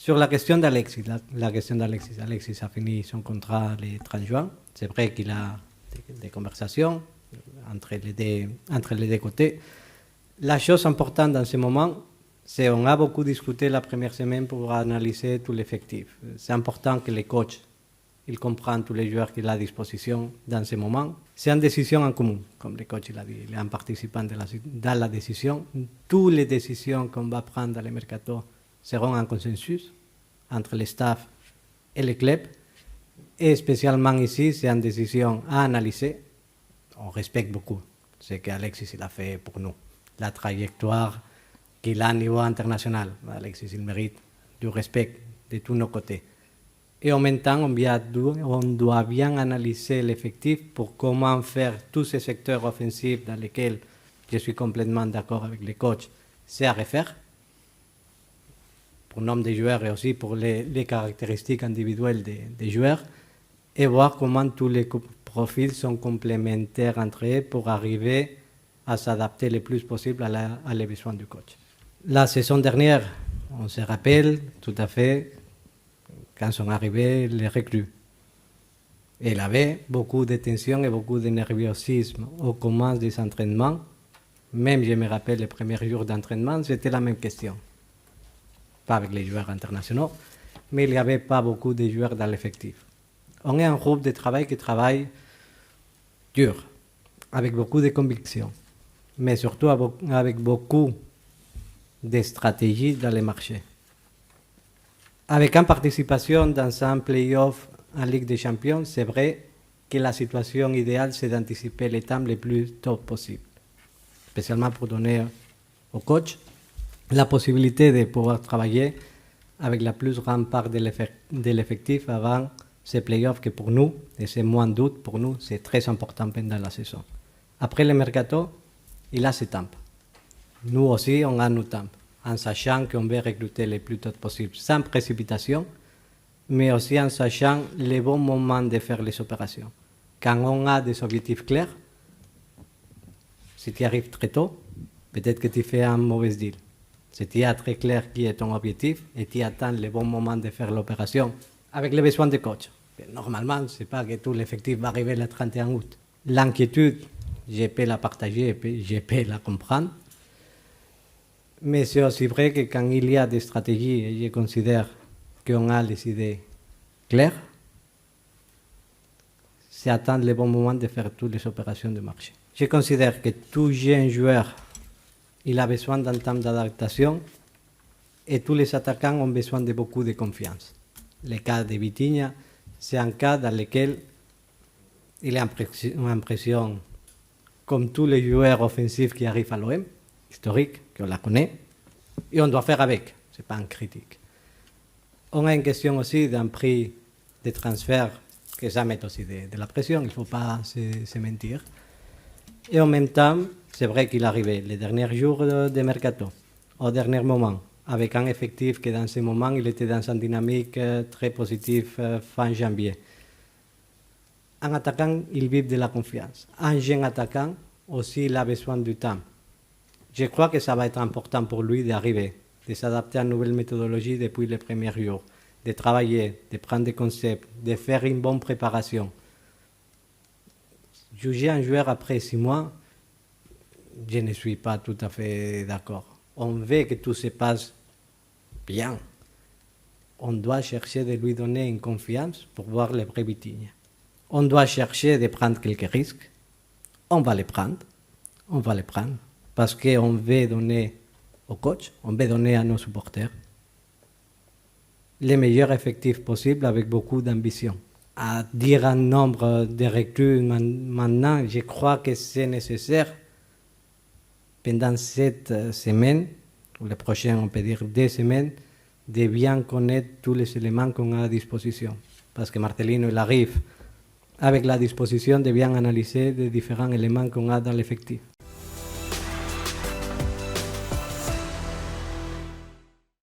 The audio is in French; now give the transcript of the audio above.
Sur la question d'Alexis, la question d'Alexis, Alexis a fini son contrat le 30 juin. C'est vrai qu'il a des conversations entre les deux côtés. La chose importante dans ce moment, c'est qu'on a beaucoup discuté la première semaine pour analyser tout l'effectif. C'est important que les coachs ils comprennent tous les joueurs qu'il a à disposition dans ce moment. C'est une décision en commun, comme le coach l'a dit. Il est un participant dans la décision. Toutes les décisions qu'on va prendre dans le mercato seront en consensus entre le staff et le club. Et spécialement ici, c'est une décision à analyser. On respecte beaucoup ce qu'Alexis il a fait pour nous. La trajectoire qu'il a au niveau international. Alexis, il mérite du respect de tous nos côtés. Et en même temps, on doit bien analyser l'effectif pour comment faire tous ces secteurs offensifs dans lesquels je suis complètement d'accord avec les coachs, c'est à refaire pour le nombre de joueurs et aussi pour les caractéristiques individuelles des joueurs et voir comment tous les profils sont complémentaires entre eux pour arriver à s'adapter le plus possible à les besoins du coach. La saison dernière, on se rappelle tout à fait quand sont arrivés les recrues. Il avait beaucoup de tension et beaucoup de nerviosisme au commencement des entraînements. Même, je me rappelle, les premiers jours d'entraînement, c'était la même question. Pas avec les joueurs internationaux, mais il n'y avait pas beaucoup de joueurs dans l'effectif. On est un groupe de travail qui travaille dur, avec beaucoup de convictions, mais surtout avec beaucoup de stratégies dans les marchés. Avec une participation dans un play-off en Ligue des Champions, c'est vrai que la situation idéale, c'est d'anticiper les temps le plus tôt possible, spécialement pour donner au coach la possibilité de pouvoir travailler avec la plus grande part de l'effectif avant ces play-offs que pour nous, et c'est moins doute pour nous, c'est très important pendant la saison. Après le mercato, il a ses temps. Nous aussi, on a nos temps, en sachant qu'on veut recruter le plus tôt possible, sans précipitation, mais aussi en sachant les bons moments de faire les opérations. Quand on a des objectifs clairs, si tu arrives très tôt, peut-être que tu fais un mauvais deal. Si tu as très clair qui est ton objectif et tu attends le bon moment de faire l'opération avec les besoins du coach. Normalement, ce n'est pas que tout l'effectif va arriver le 31 août. L'inquiétude, je peux la partager, je peux la comprendre. Mais c'est aussi vrai que quand il y a des stratégies, je considère qu'on a les idées claires, c'est attendre le bon moment de faire toutes les opérations de marché. Je considère que tout jeune joueur, il a besoin d'un temps d'adaptation et tous les attaquants ont besoin de beaucoup de confiance. Le cas de Vitinha, c'est un cas dans lequel il a l'impression, comme tous les joueurs offensifs qui arrivent à l'OM, historique, qu'on la connaît, et on doit faire avec, ce n'est pas une critique. On a une question aussi d'un prix de transfert que ça met aussi de la pression, il ne faut pas se mentir. Et en même temps, c'est vrai qu'il arrivait les derniers jours de mercato, au dernier moment, avec un effectif que dans ce moment, il était dans une dynamique très positive fin janvier. Un attaquant, il vit de la confiance. Un jeune attaquant, aussi, il a besoin du temps. Je crois que ça va être important pour lui d'arriver, de s'adapter à une nouvelle méthodologie depuis les premiers jours, de travailler, de prendre des concepts, de faire une bonne préparation. Juger un joueur après 6 mois, je ne suis pas tout à fait d'accord. On veut que tout se passe bien. On doit chercher de lui donner une confiance pour voir les vrais Vitinha. On doit chercher de prendre quelques risques. On va les prendre. Parce qu'on veut donner au coach, on veut donner à nos supporters les meilleurs effectifs possibles avec beaucoup d'ambition. À dire un nombre de recrues maintenant, je crois que c'est nécessaire pendant cette semaine, ou les prochaines, on peut dire 2 semaines, de bien connaître tous les éléments qu'on a à disposition. Parce que Marcelino, il arrive avec la disposition de bien analyser les différents éléments qu'on a dans l'effectif.